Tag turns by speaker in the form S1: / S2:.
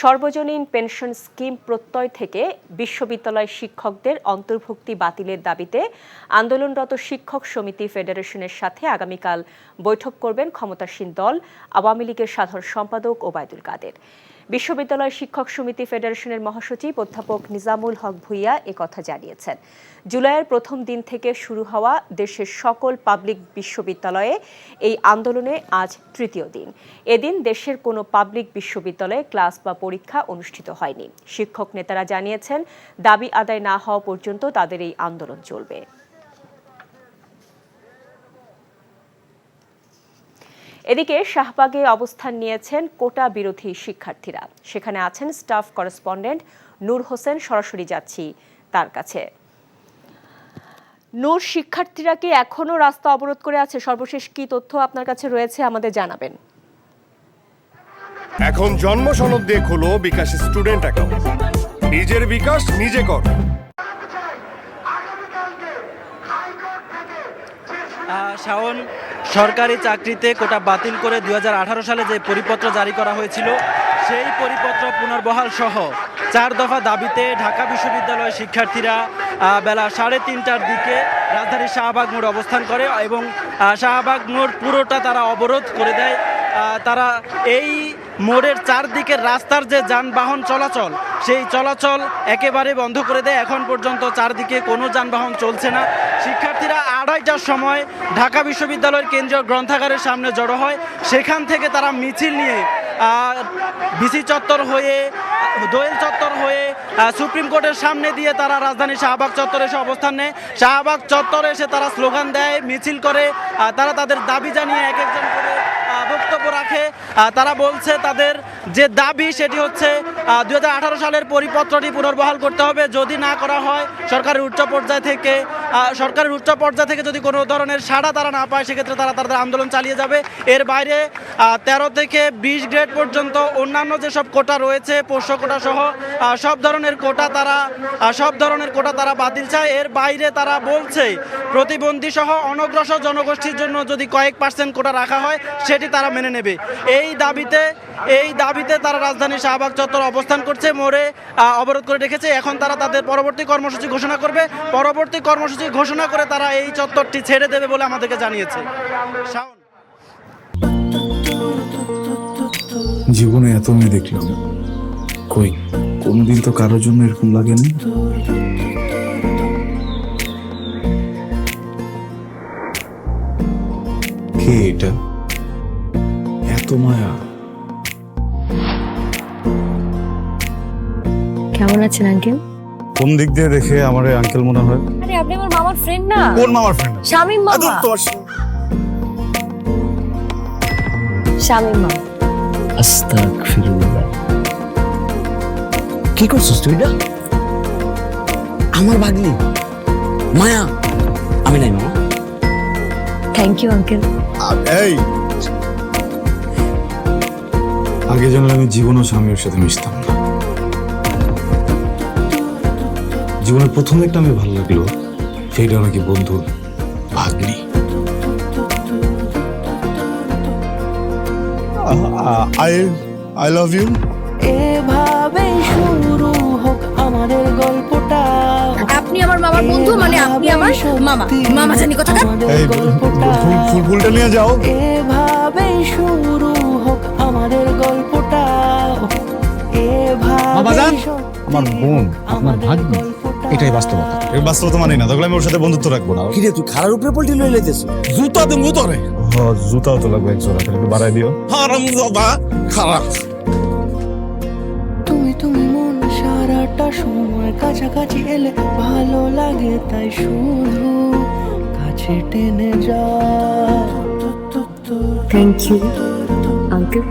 S1: সর্বজনীন pension scheme প্রত্যয় থেকে বিশ্ববিদ্যালয় শিক্ষকদের অন্তর্ভুক্তি বাতিলের দাবিতে আন্দোলনরত শিক্ষক সমিতি ফেডারেশনের সাথে আগামীকাল বৈঠক করবেন ক্ষমতাসীন দল আওয়ামী লীগের সাধারণ সম্পাদক ওবায়দুল কাদের। বিশ্ববিদ্যালয় শিক্ষক সমিতি ফেডারেশনের মহাসচিব অধ্যাপক নিজামুল হক ভূঁইয়া একথা জানিয়েছেন। জুলাইয়ের প্রথম দিন থেকে শুরু হওয়া দেশের সকল পাবলিক বিশ্ববিদ্যালয়ে এই আন্দোলনে আজ তৃতীয় দিন। এদিন দেশের কোনো পাবলিক বিশ্ববিদ্যালয়ে ক্লাস বা পরীক্ষা অনুষ্ঠিত হয়নি। শিক্ষক নেতারা জানিয়েছেন, দাবি আদায় না হওয়া পর্যন্ত তাদের এই আন্দোলন চলবে। এদিকে শাহবাগে অবস্থান নিয়েছেন কোটা বিরোধী শিক্ষার্থীরা। সেখানে আছেন স্টাফ করেসপন্ডেন্ট নূর হোসেন। সরাসরি যাচ্ছি তার কাছে। নূর, শিক্ষার্থীরা কি এখনো রাস্তা অবরোধ করে আছে? সর্বশেষ কি তথ্য আপনার কাছে রয়েছে আমাদের জানাবেন।
S2: এখন জন্ম সনদ দিয়ে খোলো বিকাশ স্টুডেন্ট অ্যাকাউন্ট। নিজের বিকাশ নিজে কর।
S3: শাওন, সরকারি চাকরিতে কোটা বাতিল করে 2018 সালে যে পরিপত্র জারি করা হয়েছিল সেই পরিপত্র পুনর্বহাল সহ 4 দফা দাবিতে ঢাকা বিশ্ববিদ্যালয়ের শিক্ষার্থীরা বেলা 3:30টার দিকে রাজধানীর শাহবাগ মোড়ে অবস্থান করে এবং শাহবাগ মোড় পুরোটা তারা অবরোধ করে দেয়। তারা এই মোড়ের চারদিকের রাস্তার যে যানবাহন চলাচল সেই চলাচল একেবারে বন্ধ করে দেয়। এখন পর্যন্ত চারদিকে কোনো যানবাহন চলছে না। শিক্ষার্থীরা 2:30টার সময় ঢাকা বিশ্ববিদ্যালয়ের কেন্দ্রীয় গ্রন্থাগারের সামনে জড়ো হয়। সেখান থেকে তারা মিছিল নিয়ে বিসি চত্বর হয়ে, দোয়েল চত্বর হয়ে সুপ্রিম কোর্টের সামনে দিয়ে তারা রাজধানীর শাহবাগ চত্বরে এসে অবস্থান নেয়। শাহবাগ চত্বরে এসে তারা স্লোগান দেয়, মিছিল করে। তারা তাদের দাবি জানিয়ে এক একজন করে বক্তব্য রাখে। তারা বলছে তাদের যে দাবি সেটি হচ্ছে 2018 সালের পরিপত্রটি পুনর্বহাল করতে হবে। যদি না করা হয় সরকারের উচ্চ পর্যায় থেকে যদি কোনো ধরনের সাড়া তারা না পায় সেক্ষেত্রে তারা তাদের আন্দোলন চালিয়ে যাবে। এর বাইরে 13 থেকে 20 গ্রেড পর্যন্ত অন্যান্য যেসব কোটা রয়েছে, পোষ্য কোটা সহ সব ধরনের কোটা তারা বাতিল চায়। এর বাইরে তারা বলছে প্রতিবন্ধী সহ অনগ্রসর জনগোষ্ঠীর জন্য যদি কয়েক % কোটা রাখা হয় সেটি তারা মেনে নেবে। এই দাবিতে তারা রাজধানীর শাহবাগ চত্বর অবস্থান করছে, মোড়ে অবরোধ করে রেখেছে। এখন তারা তাদের পরবর্তী কর্মসূচি ঘোষণা করবে। পরবর্তী কর্মসূচি ঘোষণা করে তারা এই চত্বরটি ছেড়ে দেবে বলে আমাদেরকে জানিয়েছে।
S4: জীবনে এত মেয়ে দেখলাম, কই কোনদিন তো কারোর জন্য এরকম লাগেনি। কে এটা? এত মায়া।
S5: কেমন আছেন আঙ্কেল?
S4: কোন দিক দিয়ে দেখে আমার আঙ্কেল মনে হয়?
S5: আরে আপনি আমার মামার ফ্রেন্ড না?
S4: কোন মামার ফ্রেন্ড?
S5: শামীম মামা। শামীম মামা।
S6: আস্তাগফিরুল্লাহ। কি করছিস তুই? না আমার ভাগ্নি মায়া। আমি নাই মামা।
S5: Thank you uncle.
S4: এই আগে জানলে আমি জীবনও স্বামীর সাথে মিশতাম না। জীবনের প্রথম একটা আমি ভালো লাগলো, সেইটা নাকি বন্ধুর ভাগ্নি। I love you.
S7: এভাবে শুরু হোক আমাদের গল্পটা।
S5: আপনি আমার মামার বন্ধু, মানে আপনি আমার মামা। মামা জানি কথাটা।
S4: এই ফুলটা নিয়ে যাও।
S7: এভাবে শুরু হোক আমাদের গল্পটা।
S4: আমার বোন আপনার ভাগ্নি, এটাই বাস্তবতা। এই বাস্তবতা মানি না, তাহলে আমি ওর সাথে বন্ধুত্ব রাখবো না।
S6: কি রে তুই খারার উপরে পল্টি লই লাইতেছ?
S4: জুতা দেবো তোরে। হ্যাঁ, জুতাও তো লাগবে এক জোড়া, একটু বাড়াই দিও। হারামজাদা খারাপ।
S7: তুমি মন সারাটা সময় কাছাকাছি এলে ভালো লাগে, তাই শুধু কাছে টেনে যা।
S5: Thank you uncle.